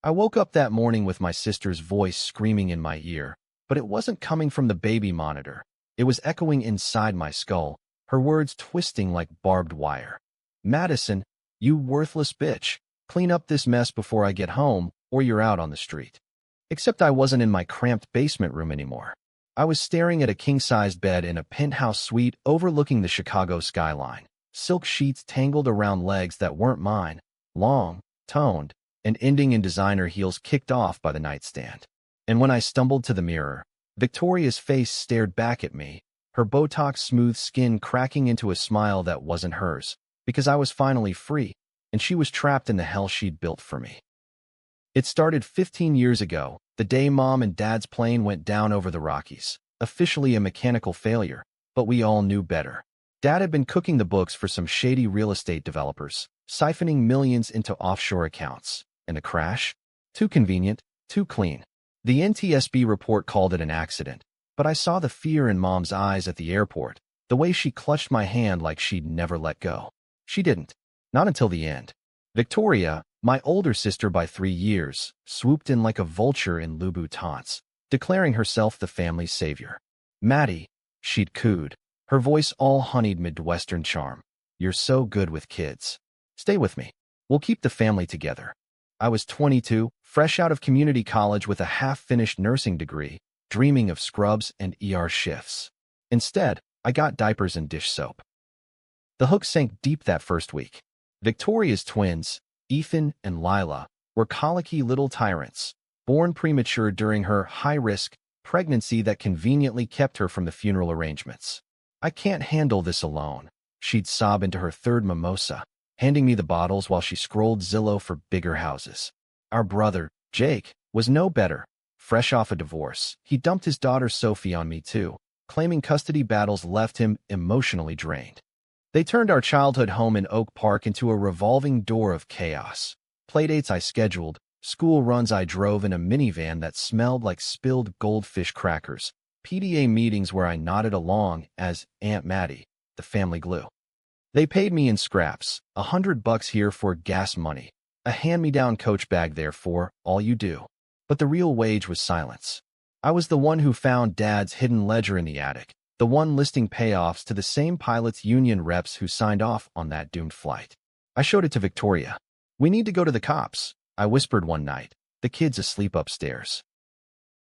I woke up that morning with my sister's voice screaming in my ear, but it wasn't coming from the baby monitor. It was echoing inside my skull, her words twisting like barbed wire. "Madison, you worthless bitch. Clean up this mess before I get home, or you're out on the street." Except I wasn't in my cramped basement room anymore. I was staring at a king-sized bed in a penthouse suite overlooking the Chicago skyline. Silk sheets tangled around legs that weren't mine, long, toned, and ending in designer heels kicked off by the nightstand. And when I stumbled to the mirror, Victoria's face stared back at me, her Botox-smooth skin cracking into a smile that wasn't hers, because I was finally free, and she was trapped in the hell she'd built for me. It started 15 years ago, the day Mom and Dad's plane went down over the Rockies. Officially a mechanical failure, but we all knew better. Dad had been cooking the books for some shady real estate developers, siphoning millions into offshore accounts. And the crash? Too convenient, too clean. The NTSB report called it an accident, but I saw the fear in Mom's eyes at the airport, the way she clutched my hand like she'd never let go. She didn't. Not until the end. Victoria, my older sister by 3 years, swooped in like a vulture in Louboutins, declaring herself the family's savior. "Maddie," she'd cooed, her voice all honeyed Midwestern charm. "You're so good with kids. Stay with me. We'll keep the family together." I was 22, fresh out of community college with a half-finished nursing degree, dreaming of scrubs and ER shifts. Instead, I got diapers and dish soap. The hook sank deep that first week. Victoria's twins, Ethan and Lila, were colicky little tyrants, born premature during her high-risk pregnancy that conveniently kept her from the funeral arrangements. "I can't handle this alone," she'd sob into her third mimosa, handing me the bottles while she scrolled Zillow for bigger houses. Our brother, Jake, was no better. Fresh off a divorce, he dumped his daughter Sophie on me too, claiming custody battles left him emotionally drained. They turned our childhood home in Oak Park into a revolving door of chaos. Playdates I scheduled, school runs I drove in a minivan that smelled like spilled goldfish crackers, PTA meetings where I nodded along as Aunt Maddie, the family glue. They paid me in scraps, $100 here for gas money, a hand-me-down Coach bag there for all you do. But the real wage was silence. I was the one who found Dad's hidden ledger in the attic, the one listing payoffs to the same pilots' union reps who signed off on that doomed flight. I showed it to Victoria. "We need to go to the cops," I whispered one night, the kids asleep upstairs.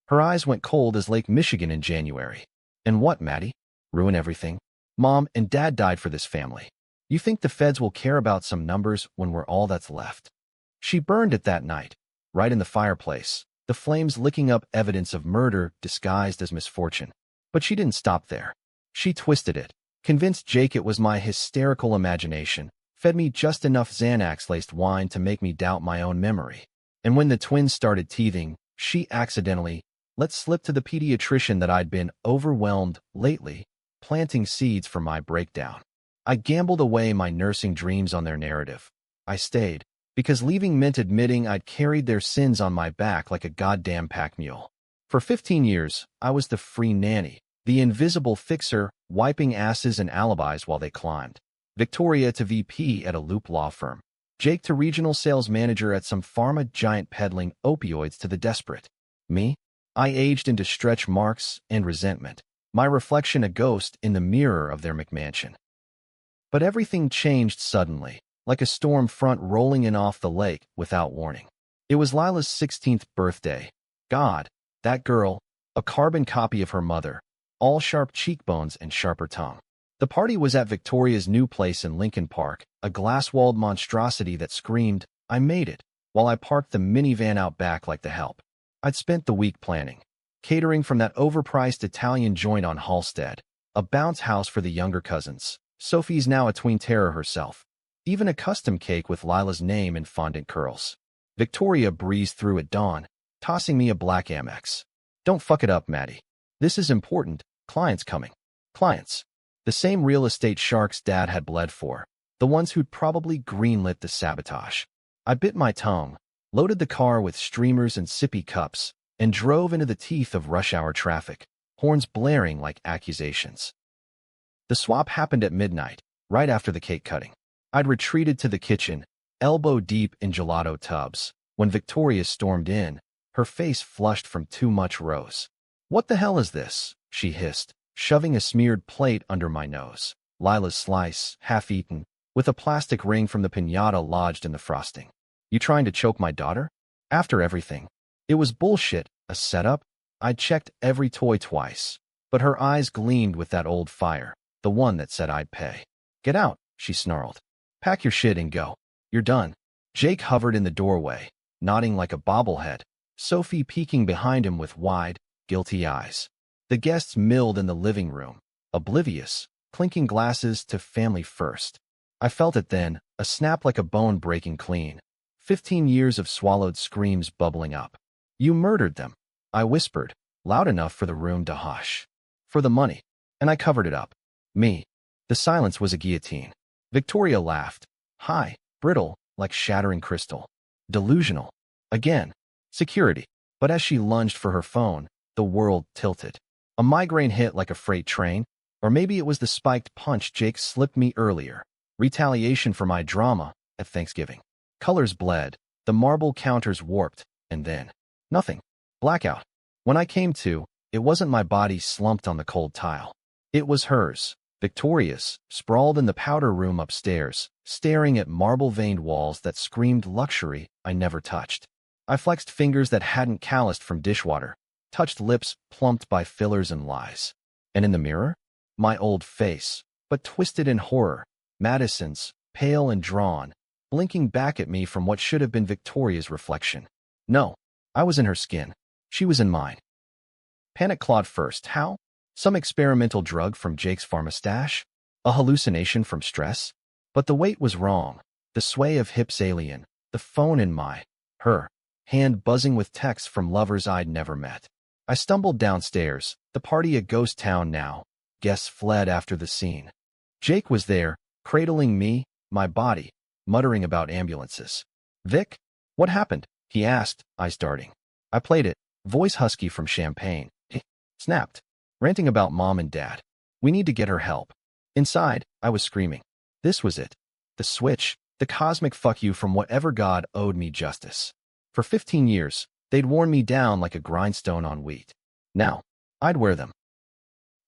Her eyes went cold as Lake Michigan in January. "And what, Maddie? Ruin everything? Mom and Dad died for this family. You think the feds will care about some numbers when we're all that's left?" She burned it that night, right in the fireplace, the flames licking up evidence of murder disguised as misfortune. But she didn't stop there. She twisted it, convinced Jake it was my hysterical imagination, fed me just enough Xanax-laced wine to make me doubt my own memory. And when the twins started teething, she accidentally let slip to the pediatrician that I'd been overwhelmed lately, planting seeds for my breakdown. I gambled away my nursing dreams on their narrative. I stayed, because leaving meant admitting I'd carried their sins on my back like a goddamn pack mule. For 15 years, I was the free nanny, the invisible fixer, wiping asses and alibis while they climbed. Victoria to VP at a loop law firm. Jake to regional sales manager at some pharma giant peddling opioids to the desperate. Me? I aged into stretch marks and resentment, my reflection a ghost in the mirror of their McMansion. But everything changed suddenly, like a storm front rolling in off the lake without warning. It was Lila's 16th birthday. God, that girl, a carbon copy of her mother, all sharp cheekbones and sharper tongue. The party was at Victoria's new place in Lincoln Park, a glass-walled monstrosity that screamed, "I made it," while I parked the minivan out back like the help. I'd spent the week planning, catering from that overpriced Italian joint on Halstead, a bounce house for the younger cousins. Sophie's now a tween terror herself. Even a custom cake with Lila's name in fondant curls. Victoria breezed through at dawn, tossing me a black Amex. "Don't fuck it up, Maddie. This is important. Clients coming." Clients. The same real estate sharks Dad had bled for. The ones who'd probably greenlit the sabotage. I bit my tongue, loaded the car with streamers and sippy cups, and drove into the teeth of rush-hour traffic, horns blaring like accusations. The swap happened at midnight, right after the cake cutting. I'd retreated to the kitchen, elbow deep in gelato tubs, When Victoria stormed in, her face flushed from too much rose. "What the hell is this?" she hissed, shoving a smeared plate under my nose. Lila's slice, half-eaten, with a plastic ring from the piñata lodged in the frosting. "You trying to choke my daughter? After everything?" It was bullshit, a setup. I'd checked every toy twice, but her eyes gleamed with that old fire, the one that said I'd pay. "Get out," she snarled. "Pack your shit and go. You're done." Jake hovered in the doorway, nodding like a bobblehead, Sophie peeking behind him with wide, guilty eyes. The guests milled in the living room, oblivious, clinking glasses to family first. I felt it then, a snap like a bone breaking clean. 15 years of swallowed screams bubbling up. "You murdered them," I whispered, loud enough for the room to hush. "For the money." And I covered it up. Me. The silence was a guillotine. Victoria laughed. High, brittle, like shattering crystal. Delusional. Again. Security. But as she lunged for her phone, the world tilted. A migraine hit like a freight train, or maybe it was the spiked punch Jake slipped me earlier. Retaliation for my drama at Thanksgiving. Colors bled, the marble counters warped, and then nothing. Blackout. When I came to, it wasn't my body slumped on the cold tile. It was hers, Victoria's, sprawled in the powder room upstairs, staring at marble-veined walls that screamed luxury I never touched. I flexed fingers that hadn't calloused from dishwater, touched lips plumped by fillers and lies. And in the mirror? My old face, but twisted in horror, Madison's, pale and drawn, blinking back at me from what should have been Victoria's reflection. No, I was in her skin. She was in mine. Panic clawed first. How? Some experimental drug from Jake's pharmastash? A hallucination from stress? But the weight was wrong. The sway of hips alien, the phone in her hand buzzing with texts from lovers I'd never met. I stumbled downstairs, the party a ghost town now. Guests fled after the scene. Jake was there, cradling me, my body, muttering about ambulances. "Vic? What happened?" he asked, eyes darting. I played it, voice husky from Champagne. Snapped, ranting about mom and dad. "We need to get her help." Inside, I was screaming. This was it. The switch, the cosmic fuck you from whatever God owed me justice. For 15 years, they'd worn me down like a grindstone on wheat. Now, I'd wear them.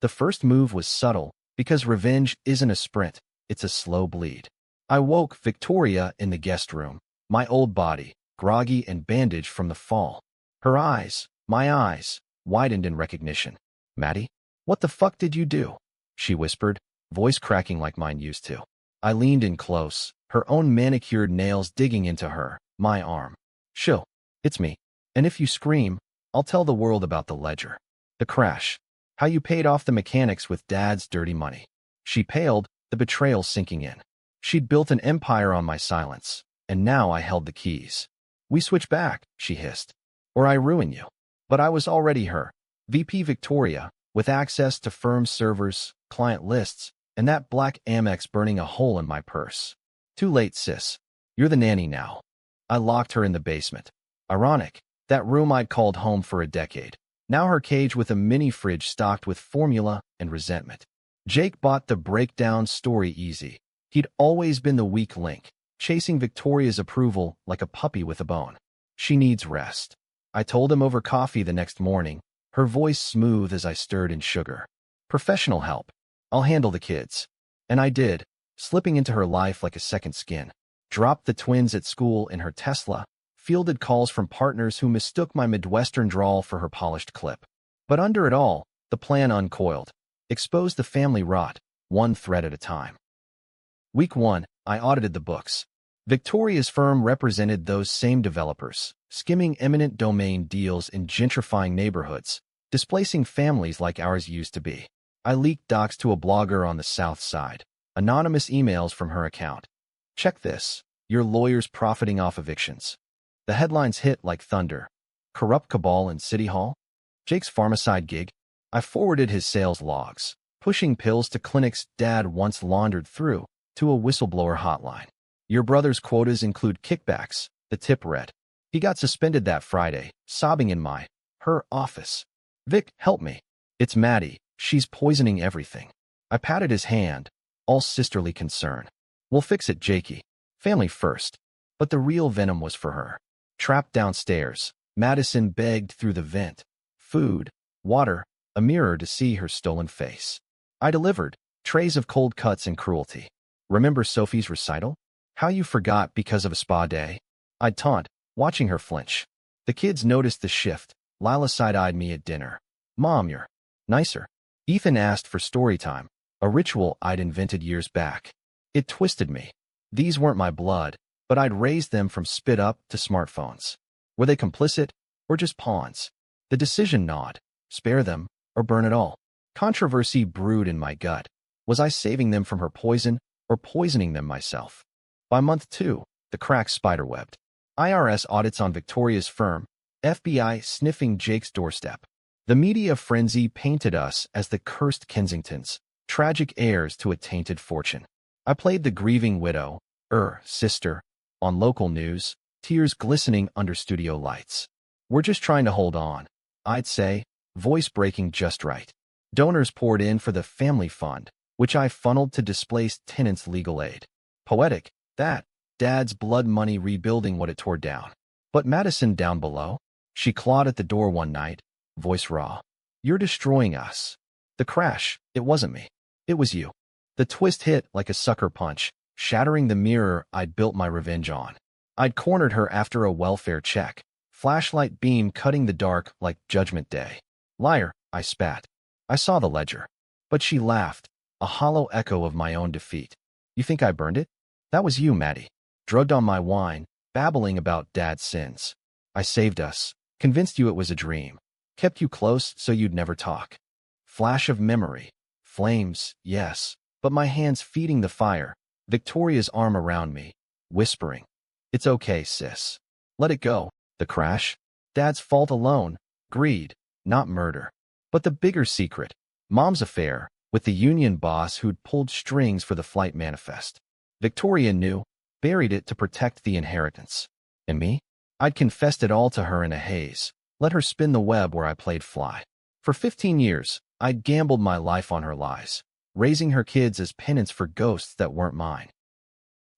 The first move was subtle, because revenge isn't a sprint, it's a slow bleed. I woke Victoria in the guest room, my old body, groggy and bandaged from the fall. Her eyes, my eyes, widened in recognition. "Maddie, what the fuck did you do?" she whispered, voice cracking like mine used to. I leaned in close, her own manicured nails digging into my arm. "Chill, it's me. And if you scream, I'll tell the world about the ledger. The crash. How you paid off the mechanics with Dad's dirty money." She paled, the betrayal sinking in. She'd built an empire on my silence, and now I held the keys. "We switch back," she hissed, "or I ruin you." But I was already her, VP Victoria, with access to firm servers, client lists, and that black Amex burning a hole in my purse. "Too late, sis. You're the nanny now." I locked her in the basement. Ironic, that room I'd called home for a decade. Now her cage with a mini fridge stocked with formula and resentment. Jake bought the breakdown story easy. He'd always been the weak link, chasing Victoria's approval like a puppy with a bone. "She needs rest." I told him over coffee the next morning, her voice smooth as I stirred in sugar. "Professional help. I'll handle the kids." And I did, slipping into her life like a second skin. Dropped the twins at school in her Tesla, fielded calls from partners who mistook my Midwestern drawl for her polished clip. But under it all, the plan uncoiled. Exposed the family rot, one thread at a time. Week 1, I audited the books. Victoria's firm represented those same developers, skimming eminent domain deals in gentrifying neighborhoods, displacing families like ours used to be. I leaked docs to a blogger on the South Side, anonymous emails from her account. "Check this. Your lawyers profiting off evictions." The headlines hit like thunder. "Corrupt cabal in City Hall?" Jake's pharmacide gig. I forwarded his sales logs, pushing pills to clinics Dad once laundered through, to a whistleblower hotline. "Your brother's quotas include kickbacks," the tip read. He got suspended that Friday, sobbing in her office. "Vic, help me. It's Maddie. She's poisoning everything." I patted his hand, all sisterly concern. "We'll fix it, Jakey. Family first." But the real venom was for her. Trapped downstairs, Madison begged through the vent. Food, water, a mirror to see her stolen face. I delivered, trays of cold cuts and cruelty. Remember Sophie's recital? How you forgot because of a spa day? I'd taunt, watching her flinch. The kids noticed the shift. Lila side-eyed me at dinner. Mom, you're nicer. Ethan asked for story time, a ritual I'd invented years back. It twisted me. These weren't my blood, but I'd raised them from spit up to smartphones. Were they complicit or just pawns? The decision gnawed. Spare them or burn it all. Controversy brewed in my gut. Was I saving them from her poison or poisoning them myself? By month 2, the cracks spiderwebbed. IRS audits on Victoria's firm, FBI sniffing Jake's doorstep. The media frenzy painted us as the cursed Kensingtons, tragic heirs to a tainted fortune. I played the grieving widow, sister, on local news, tears glistening under studio lights. We're just trying to hold on, I'd say, voice breaking just right. Donors poured in for the family fund, which I funneled to displaced tenants' legal aid. Poetic, that, Dad's blood money rebuilding what it tore down. But Madison down below? She clawed at the door one night, voice raw. You're destroying us. The crash, it wasn't me. It was you. The twist hit like a sucker punch, shattering the mirror I'd built my revenge on. I'd cornered her after a welfare check, flashlight beam cutting the dark like Judgment Day. Liar, I spat. I saw the ledger. But she laughed, a hollow echo of my own defeat. You think I burned it? That was you, Maddie. Drugged on my wine, babbling about Dad's sins. I saved us, convinced you it was a dream, kept you close so you'd never talk. Flash of memory. Flames, yes, but my hands feeding the fire, Victoria's arm around me, whispering. It's okay, sis. Let it go. The crash? Dad's fault alone. Greed, not murder. But the bigger secret, Mom's affair, with the union boss who'd pulled strings for the flight manifest. Victoria knew, buried it to protect the inheritance. And me? I'd confessed it all to her in a haze, let her spin the web where I played fly. For 15 years, I'd gambled my life on her lies, raising her kids as penance for ghosts that weren't mine.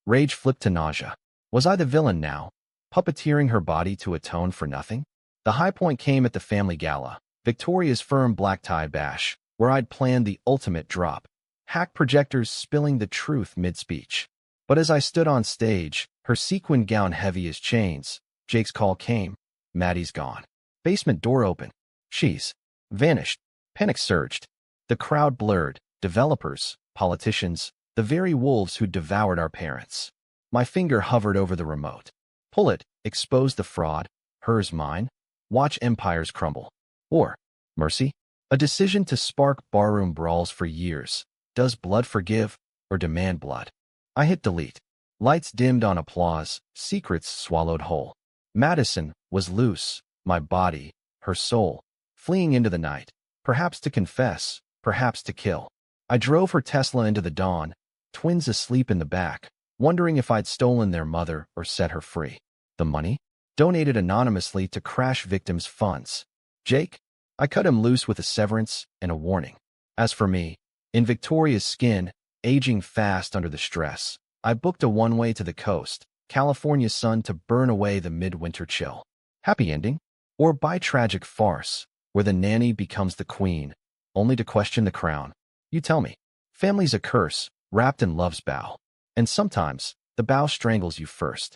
Rage flipped to nausea. Was I the villain now, puppeteering her body to atone for nothing? The high point came at the family gala, Victoria's firm black-tie bash, where I'd planned the ultimate drop, hack projectors spilling the truth mid-speech. But as I stood on stage, her sequin gown heavy as chains, Jake's call came. Maddie's gone. Basement door open. She's vanished. Panic surged. The crowd blurred. Developers, politicians, the very wolves who devoured our parents. My finger hovered over the remote. Pull it, expose the fraud, hers mine. Watch empires crumble. Or, mercy? A decision to spark barroom brawls for years. Does blood forgive, or demand blood? I hit delete. Lights dimmed on applause, secrets swallowed whole. Madison was loose, my body, her soul, fleeing into the night, perhaps to confess, perhaps to kill. I drove her Tesla into the dawn, twins asleep in the back, wondering if I'd stolen their mother or set her free. The money? Donated anonymously to crash victims' funds. Jake? I cut him loose with a severance and a warning. As for me, in Victoria's skin, aging fast under the stress, I booked a one-way to the coast, California sun to burn away the midwinter chill. Happy ending? Or bi-tragic farce, where the nanny becomes the queen, only to question the crown? You tell me. Family's a curse, wrapped in love's bow. And sometimes, the bow strangles you first.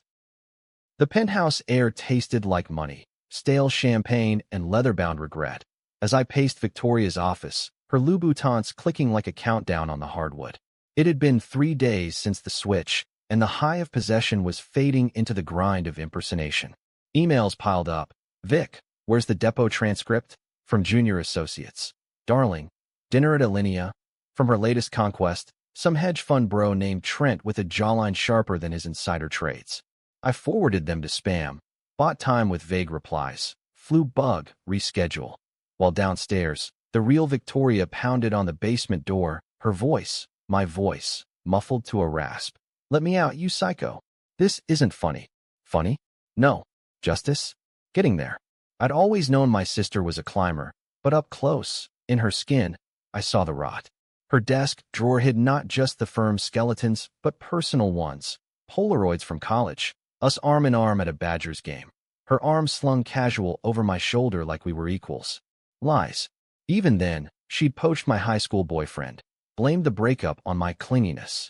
The penthouse air tasted like money, stale champagne and leather-bound regret. As I paced Victoria's office, her Louboutins clicking like a countdown on the hardwood. It had been 3 days since the switch, and the high of possession was fading into the grind of impersonation. Emails piled up. Vic, where's the depot transcript? From junior associates. Darling, dinner at Alinea. From her latest conquest, some hedge fund bro named Trent with a jawline sharper than his insider trades. I forwarded them to spam, bought time with vague replies. Flu bug, reschedule. While downstairs, the real Victoria pounded on the basement door, her voice, my voice, muffled to a rasp. Let me out, you psycho. This isn't funny. Funny? No. Justice? Getting there. I'd always known my sister was a climber, but up close, in her skin, I saw the rot. Her desk drawer hid not just the firm's skeletons, but personal ones. Polaroids from college, us arm in arm at a Badgers game. her arm slung casual over my shoulder like we were equals. Lies. Even then, she'd poached my high school boyfriend, blamed the breakup on my clinginess.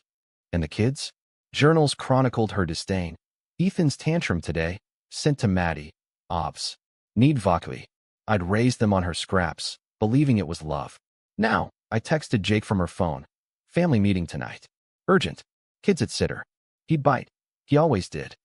And the kids? Journals chronicled her disdain. Ethan's tantrum today, sent to Maddie. Obs. Need vakui. I'd raised them on her scraps, believing it was love. Now, I texted Jake from her phone. Family meeting tonight. Urgent. Kids at sitter. He'd bite. He always did.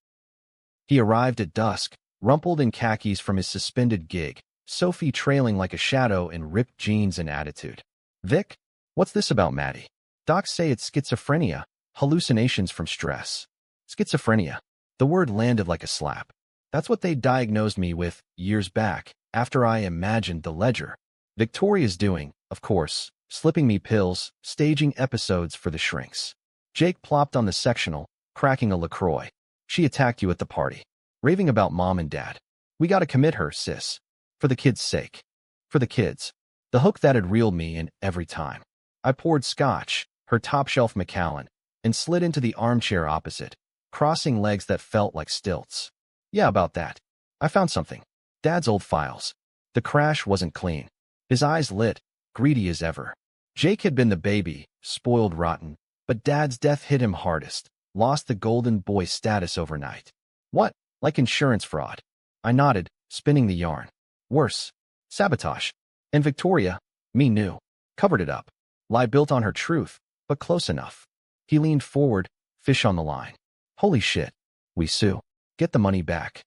He arrived at dusk, rumpled in khakis from his suspended gig, Sophie trailing like a shadow in ripped jeans and attitude. Vic? What's this about Maddie? Docs say it's schizophrenia, hallucinations from stress. Schizophrenia. The word landed like a slap. That's what they diagnosed me with years back, after I imagined the ledger. Victoria's doing, of course, slipping me pills, staging episodes for the shrinks. Jake plopped on the sectional, cracking a LaCroix. She attacked you at the party. Raving about mom and dad. We gotta commit her, sis. For the kids' sake. For the kids. The hook that had reeled me in every time. I poured scotch, her top-shelf Macallan, and slid into the armchair opposite, crossing legs that felt like stilts. Yeah, about that. I found something. Dad's old files. The crash wasn't clean. His eyes lit, greedy as ever. Jake had been the baby, spoiled rotten, but Dad's death hit him hardest. Lost the golden boy status overnight. What? Like insurance fraud. I nodded, spinning the yarn. Worse. Sabotage. And Victoria, me knew. Covered it up. Lie built on her truth, but close enough. He leaned forward, fish on the line. Holy shit. We sue. Get the money back.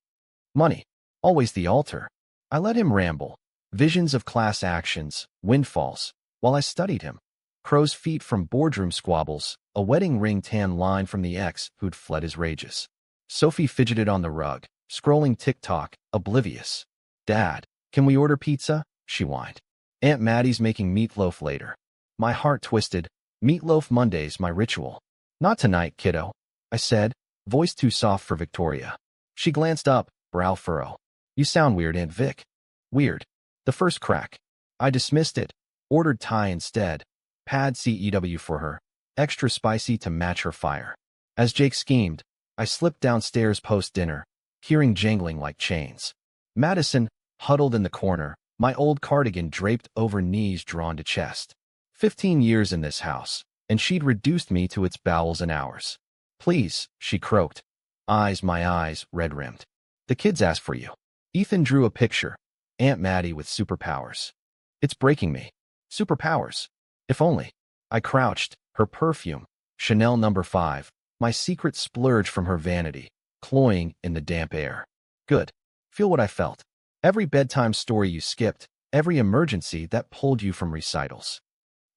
Money. Always the altar. I let him ramble. Visions of class actions, windfalls, while I studied him. Crow's feet from boardroom squabbles, a wedding ring tan line from the ex who'd fled his rages. Sophie fidgeted on the rug, scrolling TikTok, oblivious. Dad, can we order pizza? She whined. Aunt Maddie's making meatloaf later. My heart twisted. Meatloaf Monday's my ritual. Not tonight, kiddo, I said, voice too soft for Victoria. She glanced up, brow furrow. You sound weird, Aunt Vic. Weird. The first crack. I dismissed it. Ordered Thai instead. Pad CEW for her. Extra spicy to match her fire. As Jake schemed, I slipped downstairs post-dinner, hearing jangling like chains. Madison, huddled in the corner, my old cardigan draped over knees drawn to chest. 15 years in this house, and she'd reduced me to its bowels and hours. Please, she croaked. My eyes, red-rimmed. The kids asked for you. Ethan drew a picture. Aunt Maddie with superpowers. It's breaking me. Superpowers. If only. I crouched, her perfume, Chanel No. 5, my secret splurge from her vanity, cloying in the damp air. Good. Feel what I felt. Every bedtime story you skipped, every emergency that pulled you from recitals.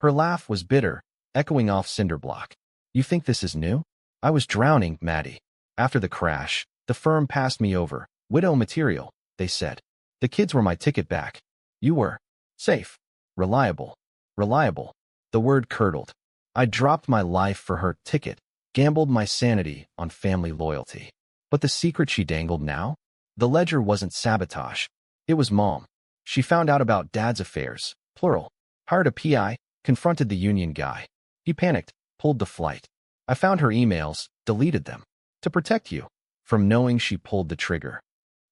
Her laugh was bitter, echoing off Cinderblock. You think this is new? I was drowning, Maddie. After the crash, the firm passed me over. Widow material, they said. The kids were my ticket back. You were. Safe. Reliable. Reliable. The word curdled. I dropped my life for her ticket, gambled my sanity on family loyalty. But the secret she dangled now? The ledger wasn't sabotage. It was Mom. She found out about Dad's affairs, plural. Hired a PI, confronted the union guy. He panicked, pulled the flight. I found her emails, deleted them. To protect you. From knowing she pulled the trigger.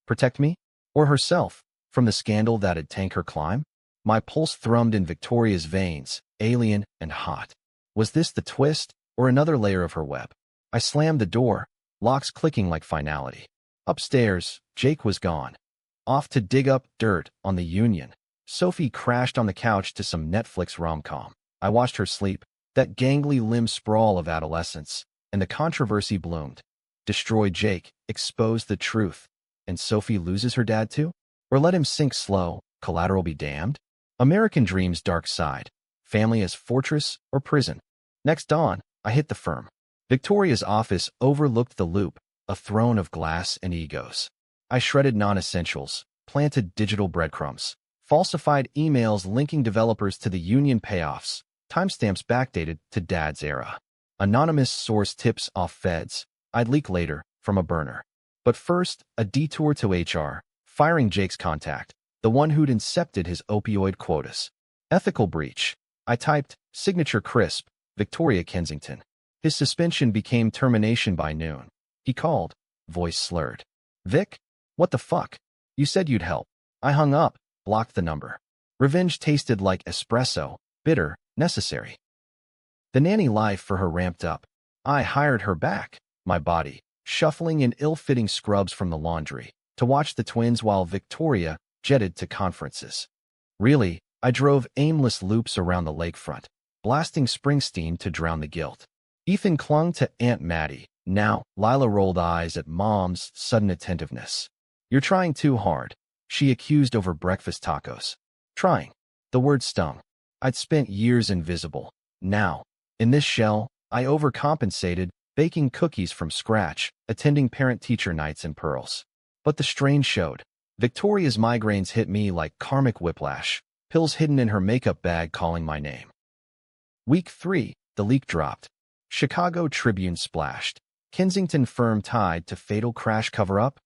Protect me? Or herself, from the scandal that'd tank her climb? My pulse thrummed in Victoria's veins, alien and hot. Was this the twist, or another layer of her web? I slammed the door, locks clicking like finality. Upstairs, Jake was gone. Off to dig up dirt on the union. Sophie crashed on the couch to some Netflix rom-com. I watched her sleep, that gangly limb sprawl of adolescence, and the controversy bloomed. Destroy Jake, expose the truth, and Sophie loses her dad too? Or let him sink slow, collateral be damned? American Dream's dark side. Family as fortress or prison. Next dawn, I hit the firm. Victoria's office overlooked the loop, a throne of glass and egos. I shredded non-essentials, planted digital breadcrumbs, falsified emails linking developers to the union payoffs, timestamps backdated to Dad's era. Anonymous source tips off feds. I'd leak later, from a burner. But first, a detour to HR, firing Jake's contact, the one who'd incepted his opioid quotas. Ethical breach. I typed, signature crisp, Victoria Kensington. His suspension became termination by noon. He called, voice slurred. Vic? What the fuck? You said you'd help. I hung up, blocked the number. Revenge tasted like espresso, bitter, necessary. The nanny life for her ramped up. I hired her back, my body, shuffling in ill-fitting scrubs from the laundry, to watch the twins while Victoria jetted to conferences. Really, I drove aimless loops around the lakefront, blasting Springsteen to drown the guilt. Ethan clung to Aunt Maddie. Now, Lila rolled eyes at Mom's sudden attentiveness. You're trying too hard, she accused over breakfast tacos. Trying. The word stung. I'd spent years invisible. Now, in this shell, I overcompensated, baking cookies from scratch, attending parent-teacher nights in Pearls. But the strain showed. Victoria's migraines hit me like karmic whiplash, pills hidden in her makeup bag calling my name. Week 3, the leak dropped. Chicago Tribune splashed. Kensington firm tied to fatal crash cover-up?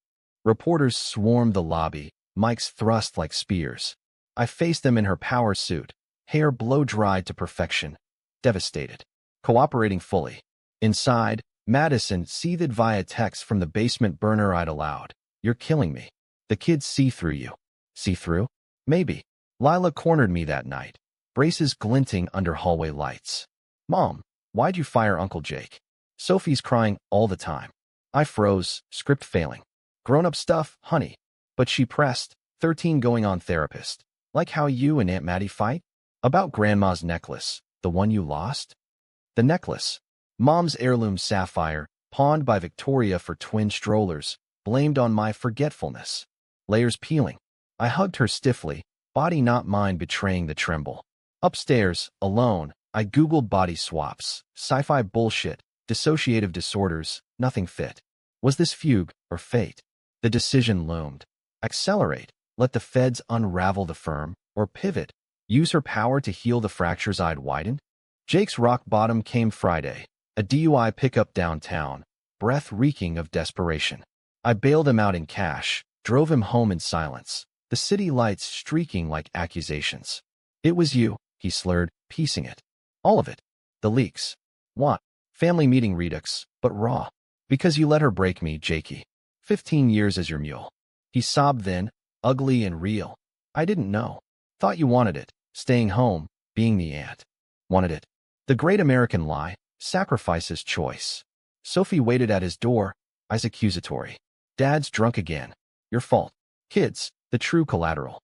Reporters swarmed the lobby, mics thrust like spears. I faced them in her power suit, hair blow-dried to perfection. Devastated. Cooperating fully. Inside, Madison seethed via text from the basement burner I'd allowed. You're killing me. The kids see through you. See through? Maybe. Lila cornered me that night, braces glinting under hallway lights. Mom, why'd you fire Uncle Jake? Sophie's crying all the time. I froze, script failing. Grown-up stuff, honey. But she pressed, 13 going on therapist. Like how you and Aunt Maddie fight? About Grandma's necklace, the one you lost? The necklace. Mom's heirloom sapphire, pawned by Victoria for twin strollers, blamed on my forgetfulness. Layers peeling. I hugged her stiffly, body not mine betraying the tremble. Upstairs, alone, I Googled body swaps, sci-fi bullshit, dissociative disorders, nothing fit. Was this fugue or fate? The decision loomed. Accelerate, let the feds unravel the firm, or pivot, use her power to heal the fractures I'd widened? Jake's rock bottom came Friday, a DUI pickup downtown, breath reeking of desperation. I bailed him out in cash, drove him home in silence, the city lights streaking like accusations. It was you, he slurred, piecing it. All of it. The leaks. What? Family meeting redux, but raw. Because you let her break me, Jakey. 15 years as your mule. He sobbed then, ugly and real. I didn't know. Thought you wanted it, staying home, being the aunt. Wanted it. The great American lie, sacrifice's choice. Sophie waited at his door, eyes accusatory. Dad's drunk again. Your fault. Kids, the true collateral.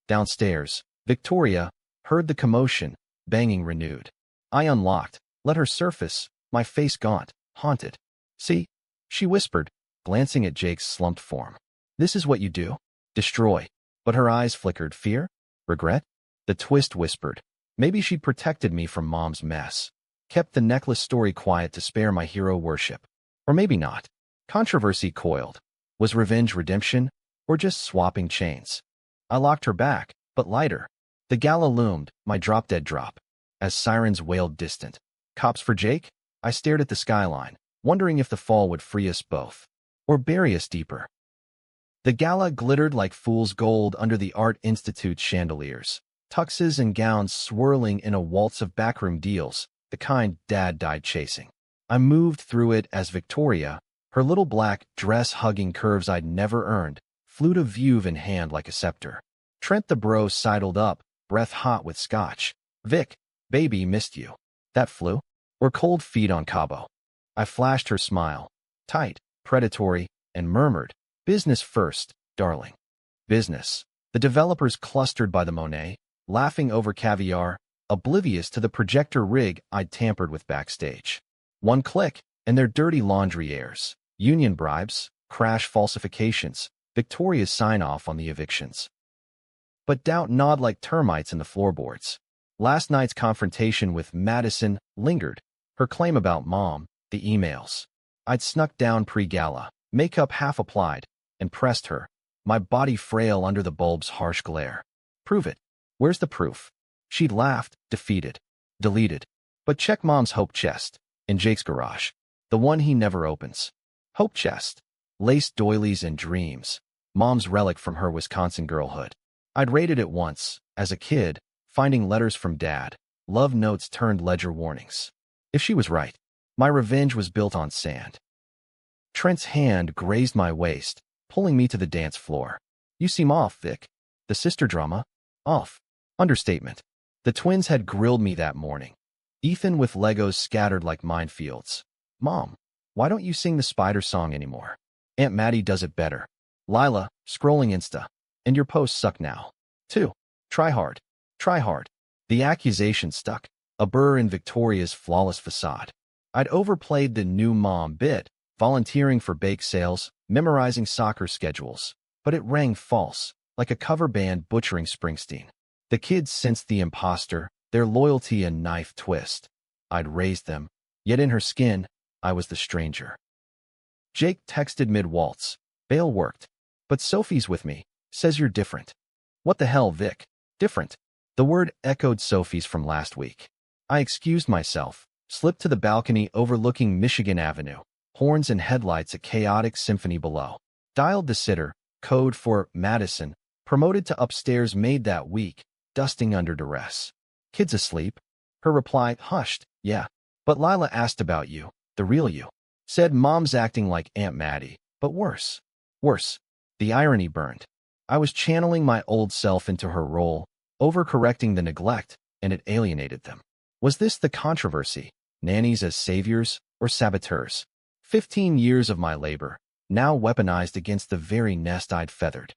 Downstairs, Victoria heard the commotion, banging renewed. I unlocked, let her surface, my face gaunt, haunted. See? She whispered, glancing at Jake's slumped form. This is what you do? Destroy. But her eyes flickered. Fear? Regret? The twist whispered. Maybe she'd protected me from Mom's mess. Kept the necklace story quiet to spare my hero worship. Or maybe not. Controversy coiled. Was revenge redemption? Or just swapping chains? I locked her back, but lighter. The gala loomed, my drop-dead drop. As sirens wailed distant. Cops for Jake? I stared at the skyline, wondering if the fall would free us both. Or bury us deeper. The gala glittered like fool's gold under the Art Institute's chandeliers. Tuxes and gowns swirling in a waltz of backroom deals, the kind Dad died chasing. I moved through it as Victoria, her little black dress hugging curves I'd never earned, flute of Veuve in hand like a scepter. Trent the bro sidled up, breath hot with scotch. Vic, baby, missed you. That flu? Or cold feet on Cabo? I flashed her smile, tight, predatory, and murmured, business first, darling. Business. The developers clustered by the Monet, laughing over caviar, oblivious to the projector rig I'd tampered with backstage. One click, and their dirty laundry airs. Union bribes, crash falsifications, Victoria's sign-off on the evictions. But doubt gnawed like termites in the floorboards. Last night's confrontation with Madison lingered, her claim about Mom, the emails. I'd snuck down pre-gala, makeup half applied, and pressed her, my body frail under the bulb's harsh glare. Prove it. Where's the proof? She'd laughed, defeated, deleted. But check Mom's hope chest, in Jake's garage. The one he never opens. Hope chest. Lace doilies and dreams. Mom's relic from her Wisconsin girlhood. I'd raided it once, as a kid, finding letters from Dad, love notes turned ledger warnings. If she was right, my revenge was built on sand. Trent's hand grazed my waist, pulling me to the dance floor. You seem off, Vic. The sister drama? Off. Understatement. The twins had grilled me that morning. Ethan with Legos scattered like minefields. Mom, why don't you sing the spider song anymore? Aunt Maddie does it better. Lila, scrolling Insta. And your posts suck now. 2. Try hard. Try hard. The accusation stuck. A burr in Victoria's flawless facade. I'd overplayed the new mom bit, volunteering for bake sales, memorizing soccer schedules. But it rang false, like a cover band butchering Springsteen. The kids sensed the imposter, their loyalty a knife twist. I'd raised them, yet in her skin, I was the stranger. Jake texted mid-waltz. Bail worked. But Sophie's with me. Says you're different. What the hell, Vic? Different. The word echoed Sophie's from last week. I excused myself, slipped to the balcony overlooking Michigan Avenue, horns and headlights a chaotic symphony below. Dialed the sitter, code for Madison, promoted to upstairs maid that week, dusting under duress. Kids asleep? Her reply, hushed, yeah. But Lila asked about you, the real you. Said mom's acting like Aunt Maddie, but worse. Worse. The irony burned. I was channeling my old self into her role, overcorrecting the neglect, and it alienated them. Was this the controversy? Nannies as saviors or saboteurs? 15 years of my labor, now weaponized against the very nest I'd feathered.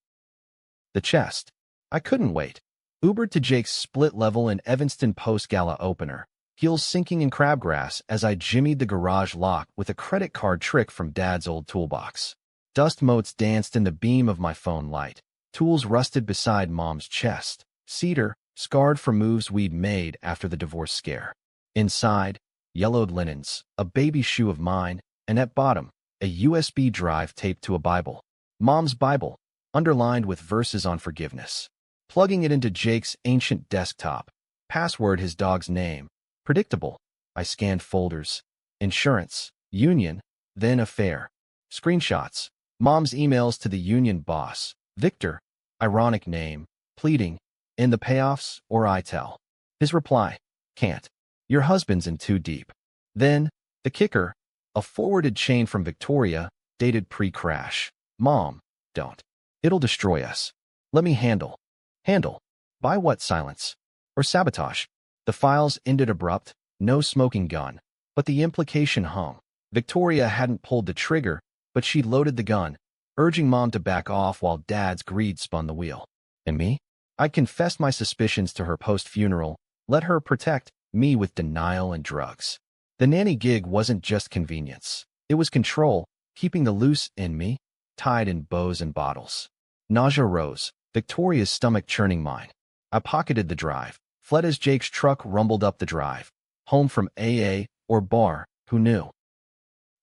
The chest. I couldn't wait. Ubered to Jake's split-level in Evanston post-gala opener, heels sinking in crabgrass as I jimmied the garage lock with a credit card trick from Dad's old toolbox. Dust motes danced in the beam of my phone light. Tools rusted beside Mom's chest. Cedar, scarred from moves we'd made after the divorce scare. Inside, yellowed linens, a baby shoe of mine, and at bottom, a USB drive taped to a Bible. Mom's Bible, underlined with verses on forgiveness. Plugging it into Jake's ancient desktop. Password his dog's name. Predictable. I scanned folders. Insurance. Union. Then affair. Screenshots. Mom's emails to the union boss. Victor. Ironic name. Pleading. In the payoffs, or I tell. His reply. Can't. Your husband's in too deep. Then, the kicker. A forwarded chain from Victoria, dated pre-crash. Mom, don't. It'll destroy us. Let me handle. Handle. By what silence? Or sabotage? The files ended abrupt, no smoking gun. But the implication hung. Victoria hadn't pulled the trigger, but she'd loaded the gun, urging Mom to back off while Dad's greed spun the wheel. And me? I confessed my suspicions to her post-funeral, let her protect me with denial and drugs. The nanny gig wasn't just convenience. It was control, keeping the loose in me, tied in bows and bottles. Nausea rose, Victoria's stomach churning mine. I pocketed the drive, fled as Jake's truck rumbled up the drive. Home from AA, or bar, who knew?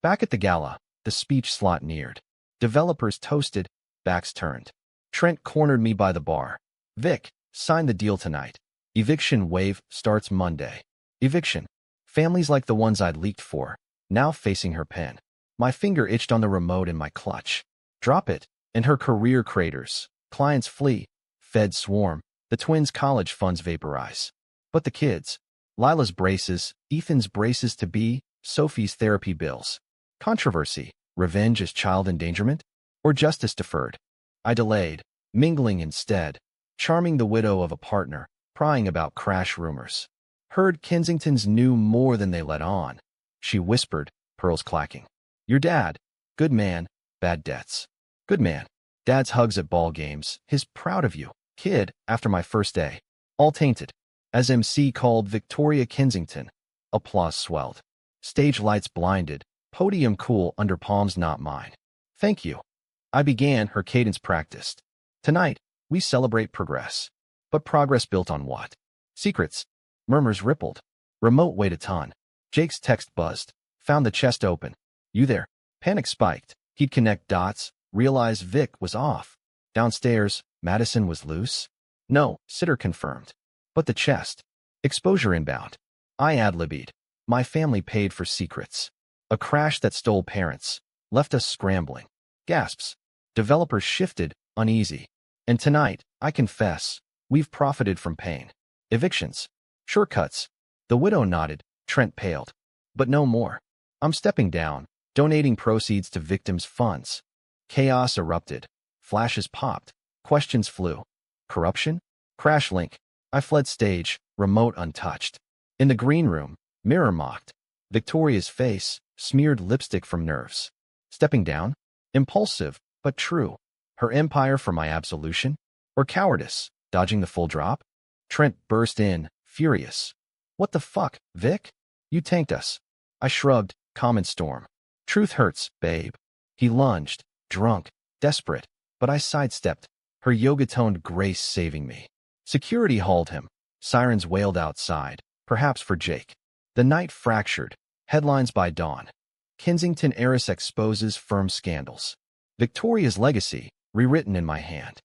Back at the gala, the speech slot neared. Developers toasted, backs turned. Trent cornered me by the bar. Vic, sign the deal tonight. Eviction wave starts Monday. Eviction. Families like the ones I'd leaked for, now facing her pen. My finger itched on the remote in my clutch. Drop it, and her career craters. Clients flee. Feds swarm. The twins' college funds vaporize. But the kids. Lila's braces, Ethan's braces to be, Sophie's therapy bills. Controversy. Revenge as child endangerment? Or justice deferred? I delayed, mingling instead, charming the widow of a partner, prying about crash rumors. Heard Kensingtons knew more than they let on. She whispered, pearls clacking. Your dad. Good man, bad debts. Good man. Dad's hugs at ball games, his proud of you. Kid, after my first day. All tainted. As MC called Victoria Kensington. Applause swelled. Stage lights blinded, podium cool under palms not mine. Thank you. I began, her cadence practiced. Tonight, we celebrate progress. But progress built on what? Secrets. Murmurs rippled. Remote weighed a ton. Jake's text buzzed. Found the chest open. You there? Panic spiked. He'd connect dots, realize Vic was off. Downstairs, Madison was loose? No, sitter confirmed. But the chest. Exposure inbound. I ad-libbed. My family paid for secrets. A crash that stole parents. Left us scrambling. Gasps. Developers shifted, uneasy. And tonight, I confess, we've profited from pain. Evictions. Shortcuts. The widow nodded, Trent paled. But no more. I'm stepping down, donating proceeds to victims' funds. Chaos erupted. Flashes popped. Questions flew. Corruption? Crash link. I fled stage, remote untouched. In the green room, mirror mocked. Victoria's face, smeared lipstick from nerves. Stepping down? Impulsive, but true. Her empire for my absolution? Or cowardice, dodging the full drop? Trent burst in, furious. What the fuck, Vic? You tanked us. I shrugged, common storm. Truth hurts, babe. He lunged, drunk, desperate, but I sidestepped, her yoga-toned grace saving me. Security hauled him. Sirens wailed outside, perhaps for Jake. The night fractured. Headlines by dawn. Kensington heiress exposes firm scandals. Victoria's legacy, rewritten in my hand.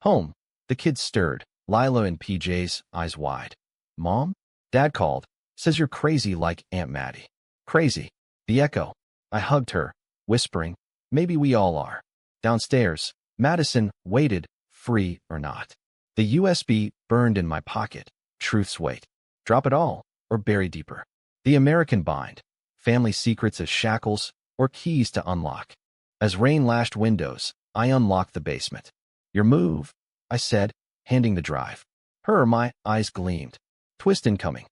Home. The kids stirred. Lila in PJs, eyes wide. Mom? Dad called. Says you're crazy like Aunt Maddie. Crazy. The echo. I hugged her, whispering, maybe we all are. Downstairs, Madison waited, free or not. The USB burned in my pocket. Truth's weight. Drop it all, or bury deeper. The American bind. Family secrets as shackles, or keys to unlock. As rain lashed windows, I unlocked the basement. Your move, I said, handing the drive. My eyes gleamed. Twist incoming.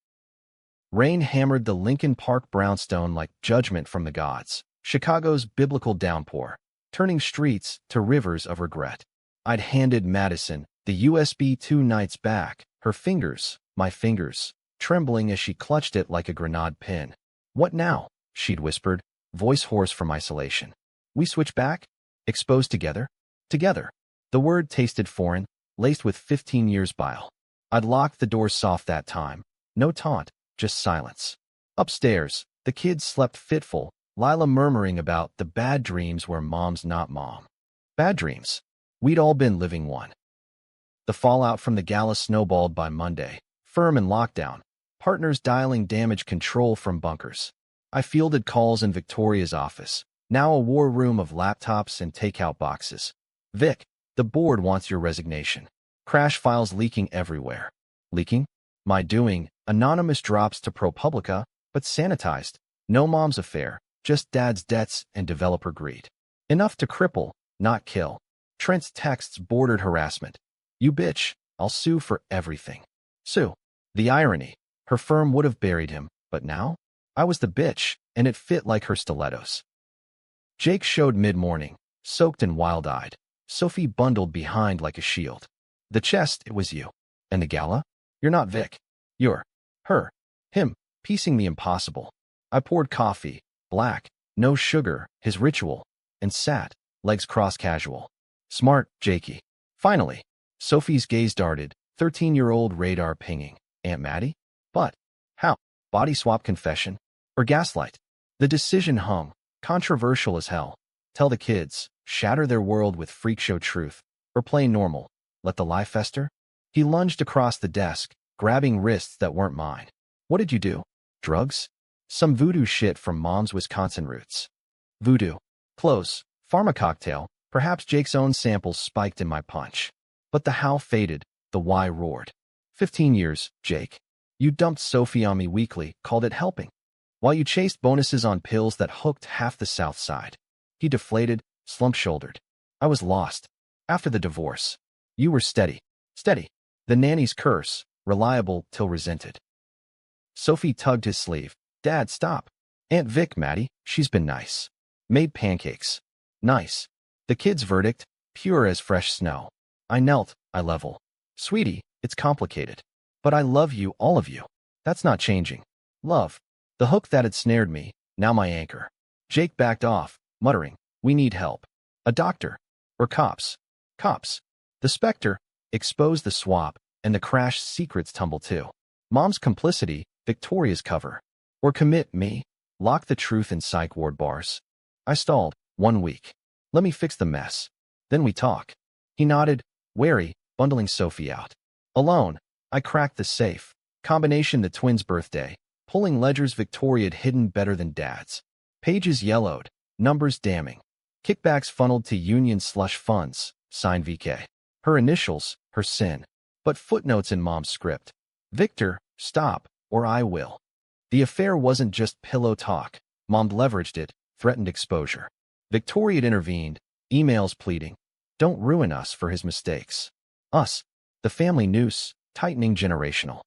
Rain hammered the Lincoln Park brownstone like judgment from the gods. Chicago's biblical downpour, turning streets to rivers of regret. I'd handed Madison the USB 2 nights back, her fingers, my fingers, trembling as she clutched it like a grenade pin. What now? She'd whispered, voice hoarse from isolation. We switch back? Exposed together? Together. The word tasted foreign, laced with 15 years bile. I'd locked the door soft that time. No taunt, just silence. Upstairs, the kids slept fitful, Lila murmuring about the bad dreams where mom's not mom. Bad dreams. We'd all been living one. The fallout from the gala snowballed by Monday, firm in lockdown, partners dialing damage control from bunkers. I fielded calls in Victoria's office, now a war room of laptops and takeout boxes. Vic, the board wants your resignation. Crash files leaking everywhere. Leaking? My doing, anonymous drops to ProPublica, but sanitized. No mom's affair, just dad's debts and developer greed. Enough to cripple, not kill. Trent's texts bordered harassment. You bitch, I'll sue for everything. Sue. The irony. Her firm would have buried him, but now? I was the bitch, and it fit like her stilettos. Jake showed mid-morning, soaked and wild-eyed. Sophie bundled behind like a shield. The chest, it was you. And the gala? You're not Vic. You're her. Him, piecing the impossible. I poured coffee, black, no sugar, his ritual, and sat, legs crossed casual. Smart, Jakey. Finally, Sophie's gaze darted, 13-year-old radar pinging. Aunt Maddie? But, how? Body swap confession? Or gaslight? The decision hung, controversial as hell. Tell the kids, shatter their world with freak show truth, or play normal, let the lie fester? He lunged across the desk, grabbing wrists that weren't mine. What did you do? Drugs? Some voodoo shit from mom's Wisconsin roots. Voodoo. Close. Pharma cocktail. Perhaps Jake's own samples spiked in my punch. But the how faded, the why roared. 15 years, Jake. You dumped Sophie on me weekly, called it helping. While you chased bonuses on pills that hooked half the South Side. He deflated, slump-shouldered. I was lost. After the divorce. You were steady. Steady. The nanny's curse, reliable till resented. Sophie tugged his sleeve. Dad, stop. Aunt Vic, Maddie, she's been nice. Made pancakes. Nice. The kid's verdict, pure as fresh snow. I knelt, I level. Sweetie, it's complicated. But I love you, all of you. That's not changing. Love. The hook that had snared me, now my anchor. Jake backed off, muttering, we need help. A doctor. Or cops. Cops. The specter exposed the swap, and the crash secrets tumble too. Mom's complicity, Victoria's cover. Or commit me, lock the truth in psych ward bars. I stalled, 1 week. Let me fix the mess. Then we talk. He nodded, wary, bundling Sophie out. Alone, I cracked the safe. Combination the twins' birthday. Pulling ledgers Victoria'd hidden better than Dad's. Pages yellowed, numbers damning. Kickbacks funneled to union slush funds, signed VK. Her initials, her sin. But footnotes in Mom's script. Victor, stop, or I will. The affair wasn't just pillow talk. Mom leveraged it, threatened exposure. Victoria'd intervened, Emails pleading, don't ruin us for his mistakes. Us, the family noose, tightening generational.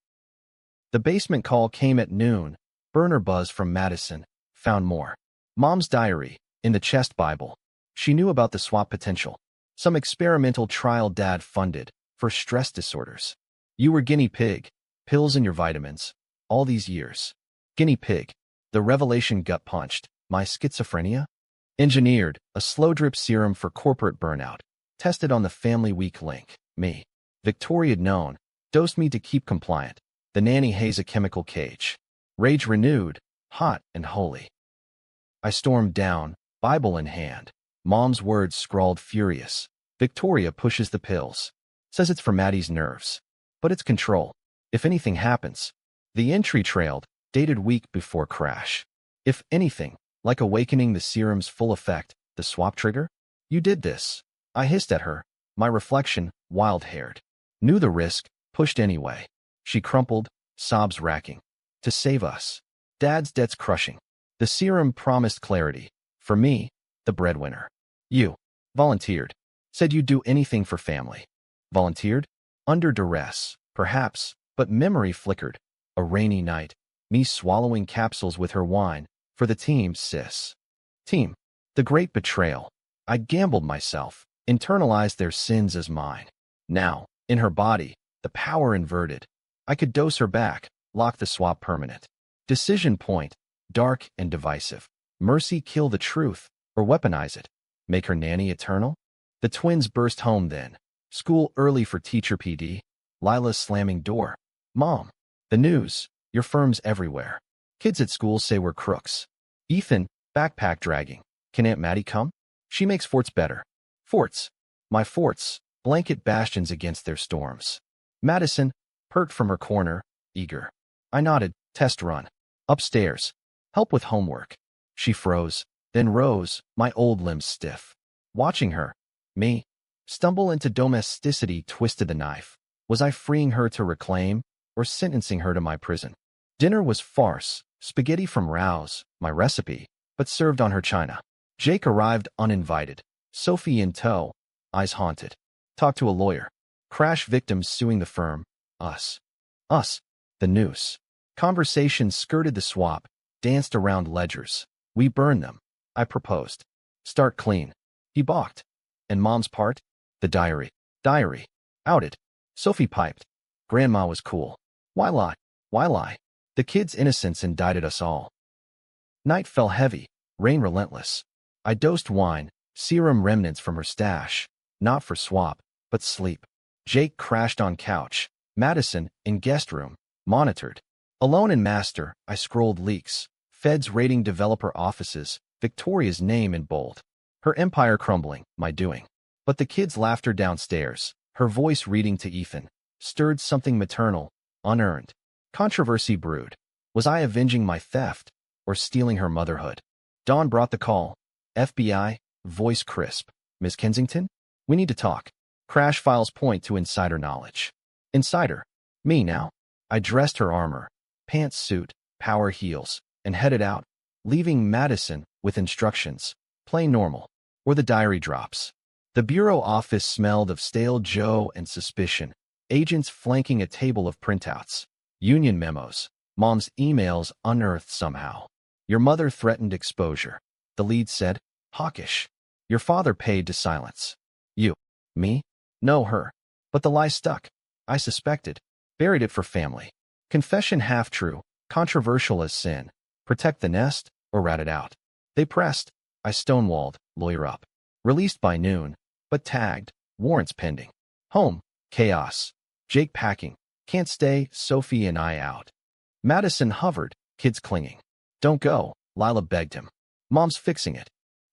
The basement call came at noon. Burner buzz from Madison. Found more. Mom's diary, in the chest Bible. She knew about the swap potential. Some experimental trial Dad funded for stress disorders. You were guinea pig. Pills in your vitamins. All these years. Guinea pig. The revelation gut punched. My schizophrenia? Engineered, a slow drip serum for corporate burnout. Tested on the family weak link. Me. Victoria'd known. Dosed me to keep compliant. The nanny haze a chemical cage. Rage renewed, hot and holy. I stormed down, Bible in hand. Mom's words scrawled furious. Victoria pushes the pills. Says it's for Maddie's nerves. But it's control. If anything happens. The entry trailed, dated week before crash. If anything, like awakening the serum's full effect, the swap trigger? You did this. I hissed at her. My reflection, wild-haired. Knew the risk, pushed anyway. She crumpled, sobs racking. To save us. Dad's debt's crushing. The serum promised clarity. For me, the breadwinner. You. Volunteered. Said you'd do anything for family. Volunteered? Under duress, perhaps, but memory flickered. A rainy night. Me swallowing capsules with her wine. For the team, sis. Team. The great betrayal. I gambled myself. Internalized their sins as mine. Now, in her body, the power inverted. I could dose her back, lock the swap permanent. Decision point, dark and divisive. Mercy kill the truth, or weaponize it. Make her nanny eternal? The twins burst home then. School early for teacher PD. Lila's slamming door. Mom. The news. Your firm's everywhere. Kids at school say we're crooks. Ethan, backpack dragging. Can Aunt Maddie come? She makes forts better. Forts. My forts. Blanket bastions against their storms. Madison, perked from her corner, eager. I nodded, test run. Upstairs. Help with homework. She froze, then rose, my old limbs stiff. Watching her, me, stumble into domesticity twisted the knife. Was I freeing her to reclaim, or sentencing her to my prison? Dinner was farce, spaghetti from Rouse, my recipe, but served on her china. Jake arrived uninvited. Sophie in tow, eyes haunted. Talked to a lawyer. Crash victims suing the firm. Us. Us. The noose. Conversations skirted the swap, danced around ledgers. We burned them. I proposed. Start clean. He balked. And Mom's part? The diary. Diary. Outed. Sophie piped. Grandma was cool. Why lie? Why lie? The kid's innocence indicted us all. Night fell heavy, rain relentless. I dosed wine, serum remnants from her stash. Not for swap, but sleep. Jake crashed on couch. Madison, in guest room, monitored. Alone in master, I scrolled leaks. Feds raiding developer offices, Victoria's name in bold. Her empire crumbling, my doing. But the kid's laughter downstairs, her voice reading to Ethan, stirred something maternal, unearned. Controversy brewed. Was I avenging my theft, or stealing her motherhood? Dawn brought the call. FBI, voice crisp. Ms. Kensington? We need to talk. Crash files point to insider knowledge. Insider. Me now. I dressed her armor. Pants suit, power heels, and headed out, leaving Madison with instructions. Play normal. Or the diary drops. The bureau office smelled of stale Joe and suspicion. Agents flanking a table of printouts. Union memos. Mom's emails unearthed somehow. Your mother threatened exposure. The lead said, hawkish. Your father paid to silence. You. Me? No, her. But the lie stuck. I suspected. Buried it for family. Confession half true, controversial as sin. Protect the nest, or rat it out. They pressed. I stonewalled, lawyer up. Released by noon, but tagged, warrants pending. Home, chaos. Jake packing. Can't stay, Sophie and I out. Madison hovered, kids clinging. Don't go, Lila begged him. Mom's fixing it.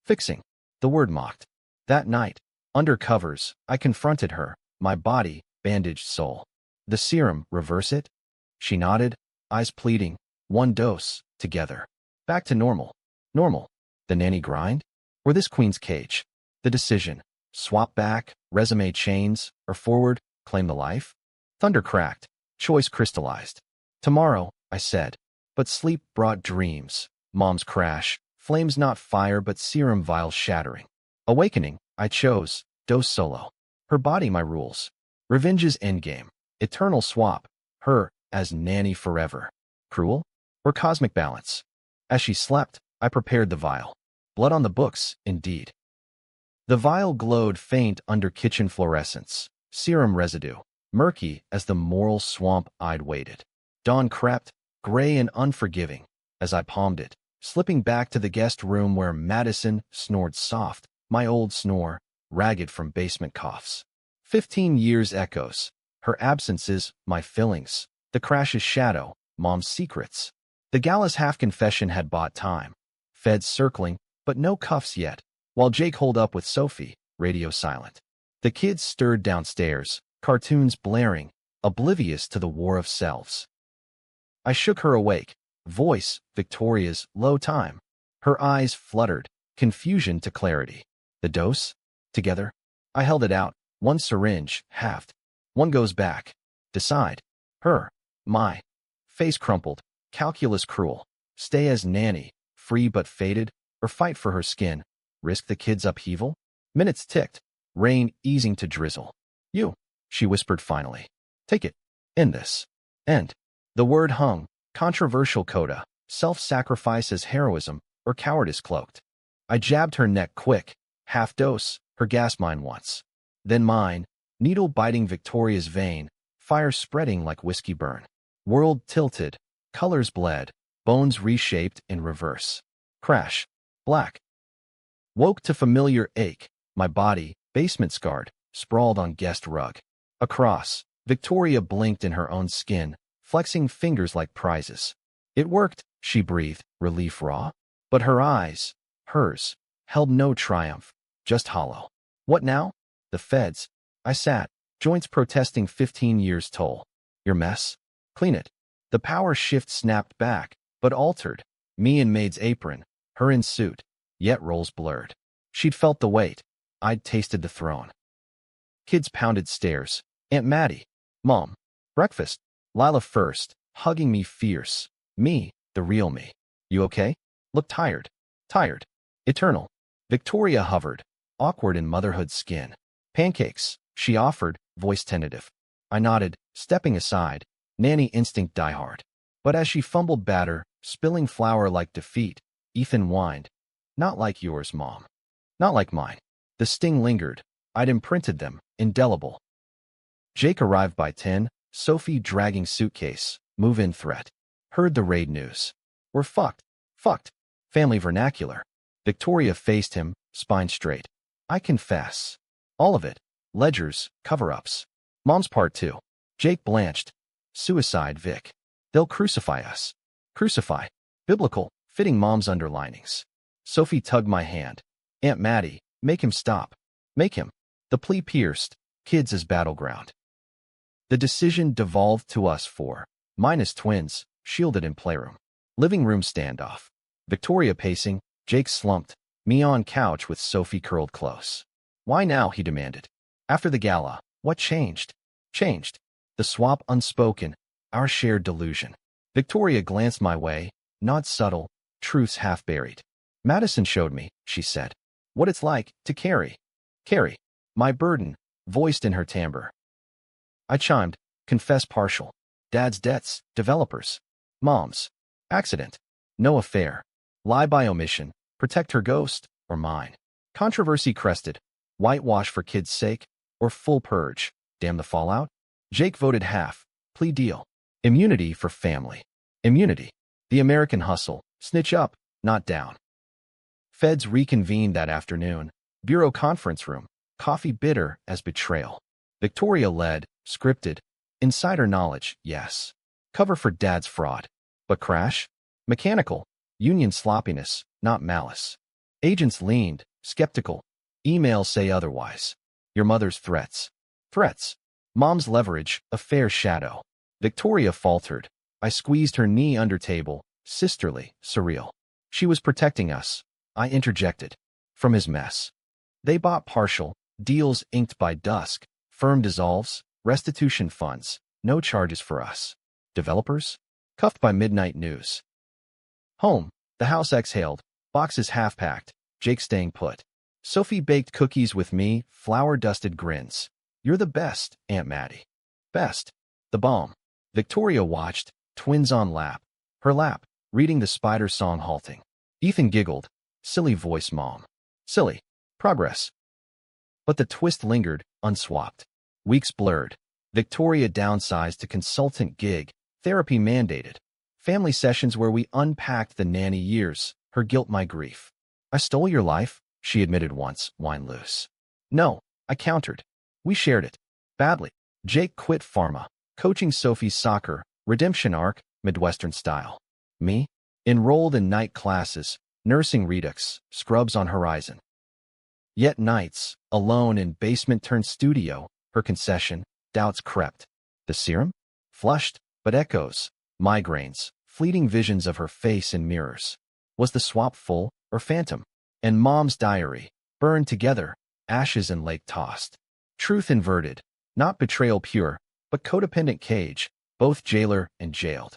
Fixing. The word mocked. That night, under covers, I confronted her, my body, bandaged soul. The serum, reverse it? She nodded, eyes pleading. One dose, together. Back to normal. Normal. The nanny grind? Or this queen's cage? The decision. Swap back, resume chains, or forward, claim the life? Thunder cracked. Choice crystallized. Tomorrow, I said. But sleep brought dreams. Mom's crash. Flames not fire but serum vials shattering. Awakening, I chose Dose Solo. Her body, my rules. Revenge's endgame. Eternal swap. Her as Nanny forever. Cruel? Or cosmic balance? As she slept, I prepared the vial. Blood on the books, indeed. The vial glowed faint under kitchen fluorescence, serum residue, murky as the moral swamp I'd waded. Dawn crept, gray and unforgiving, as I palmed it, slipping back to the guest room where Madison snored soft, my old snore, ragged from basement coughs. 15 years echoes, her absences, my fillings, the crash's shadow, Mom's secrets. The gala's half-confession had bought time. Feds circling, but no cuffs yet, while Jake holed up with Sophie, radio silent. The kids stirred downstairs, cartoons blaring, oblivious to the war of selves. I shook her awake, voice Victoria's, low time. Her eyes fluttered, confusion to clarity. The dose? Together? I held it out, one syringe, halved. One goes back. Decide. Her. My. Face crumpled, calculus cruel. Stay as Nanny, free but faded, or fight for her skin. Risk the kid's upheaval? Minutes ticked, rain easing to drizzle. You, she whispered finally. Take it. End this. End. The word hung, controversial coda, self-sacrifice as heroism, or cowardice cloaked. I jabbed her neck quick, half dose, her gas mine once. Then mine, needle biting Victoria's vein, fire spreading like whiskey burn. World tilted, colors bled, bones reshaped in reverse. Crash. Black. Woke to familiar ache, my body, basement scarred, sprawled on guest rug. Across, Victoria blinked in her own skin, flexing fingers like prizes. It worked, she breathed, relief raw. But her eyes, hers, held no triumph, just hollow. What now? The feds. I sat, joints protesting 15 years toll. Your mess? Clean it. The power shift snapped back, but altered. Me in maid's apron, her in suit, yet roles blurred. She'd felt the weight. I'd tasted the throne. Kids pounded stairs. Aunt Maddie. Mom. Breakfast. Lila first, hugging me fierce. Me, the real me. You okay? Look tired. Tired. Eternal. Victoria hovered, awkward in motherhood skin. Pancakes, she offered, voice tentative. I nodded, stepping aside, Nanny instinct diehard. But as she fumbled batter, spilling flour like defeat, Ethan whined. Not like yours, Mom. Not like mine. The sting lingered. I'd imprinted them, indelible. Jake arrived by 10, Sophie dragging suitcase, move-in threat. Heard the raid news. We're fucked. Fucked. Family vernacular. Victoria faced him, spine straight. I confess. All of it. Ledgers, cover-ups. Mom's part too. Jake blanched. Suicide, Vic. They'll crucify us. Crucify. Biblical, fitting Mom's underlinings. Sophie tugged my hand. Aunt Maddie, make him stop. Make him. The plea pierced. Kids as battleground. The decision devolved to us four. Minus twins, shielded in playroom. Living room standoff. Victoria pacing, Jake slumped. Me on couch with Sophie curled close. Why now, he demanded. After the gala, what changed? Changed. The swap unspoken, our shared delusion. Victoria glanced my way, nod subtle, truths half buried. Madison showed me, she said, what it's like to carry. Carry. My burden, voiced in her timbre. I chimed, confess partial. Dad's debts, developers. Mom's. Accident. No affair. Lie by omission. Protect her ghost, or mine. Controversy crested. Whitewash for kids' sake, or full purge. Damn the fallout. Jake voted half. Plea deal. Immunity for family. Immunity. The American hustle. Snitch up, not down. Feds reconvened that afternoon. Bureau conference room. Coffee bitter as betrayal. Victoria led, scripted. Insider knowledge, yes. Cover for dad's fraud. But crash? Mechanical. Union sloppiness, not malice. Agents leaned, skeptical. Emails say otherwise. Your mother's threats. Threats. Mom's leverage, a fair shadow. Victoria faltered. I squeezed her knee under table, sisterly, surreal. She was protecting us. I interjected. From his mess. They bought partial, deals inked by dusk, firm dissolves, restitution funds, no charges for us. Developers? Cuffed by midnight news. Home. The house exhaled, boxes half-packed, Jake staying put. Sophie baked cookies with me, flour-dusted grins. You're the best, Aunt Maddie. Best. The bomb. Victoria watched, twins on her lap, reading the Spider song halting. Ethan giggled. Silly voice, Mom. Silly. Progress. But the twist lingered, unswapped. Weeks blurred. Victoria downsized to consultant gig, therapy mandated. Family sessions where we unpacked the nanny years, her guilt, my grief. I stole your life, she admitted once, wine loose. No, I countered. We shared it. Badly. Jake quit pharma, coaching Sophie's soccer, redemption arc, Midwestern style. Me? Enrolled in night classes, nursing redux, scrubs on horizon. Yet nights, alone in basement-turned-studio, her concession, doubts crept. The serum? Flushed, but echoes, migraines, fleeting visions of her face in mirrors. Was the swap full or phantom? And Mom's diary, burned together, ashes and lake tossed. Truth inverted, not betrayal pure, but codependent cage, both jailer and jailed.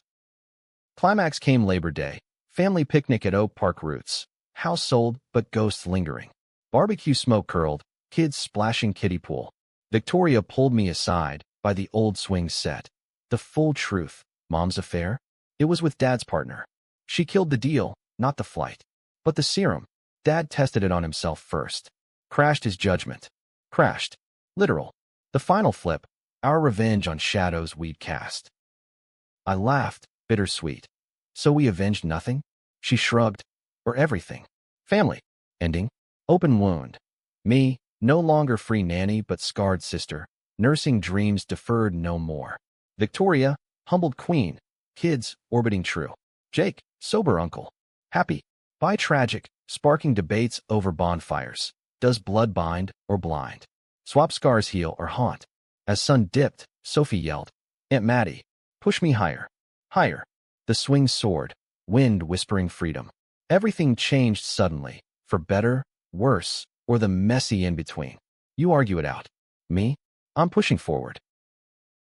Climax came Labor Day, family picnic at Oak Park Roots, house sold but ghosts lingering. Barbecue smoke curled, kids splashing kiddie pool. Victoria pulled me aside by the old swing set. The full truth, Mom's affair? It was with Dad's partner. She killed the deal, not the flight. But the serum, Dad tested it on himself first. Crashed his judgment. Crashed. Literal. The final flip, our revenge on shadows we'd cast. I laughed, bittersweet. So we avenged nothing? She shrugged. Or everything. Family. Ending. Open wound. Me, no longer free nanny but scarred sister, nursing dreams deferred no more. Victoria, humbled queen, kids orbiting true. Jake, sober uncle. Happy, bi tragic, sparking debates over bonfires. Does blood bind or blind? Swap scars heal or haunt? As sun dipped, Sophie yelled, Aunt Maddie, push me higher. Higher. The swing soared, wind whispering freedom. Everything changed suddenly, for better, worse, or the messy in-between. You argue it out. Me? I'm pushing forward.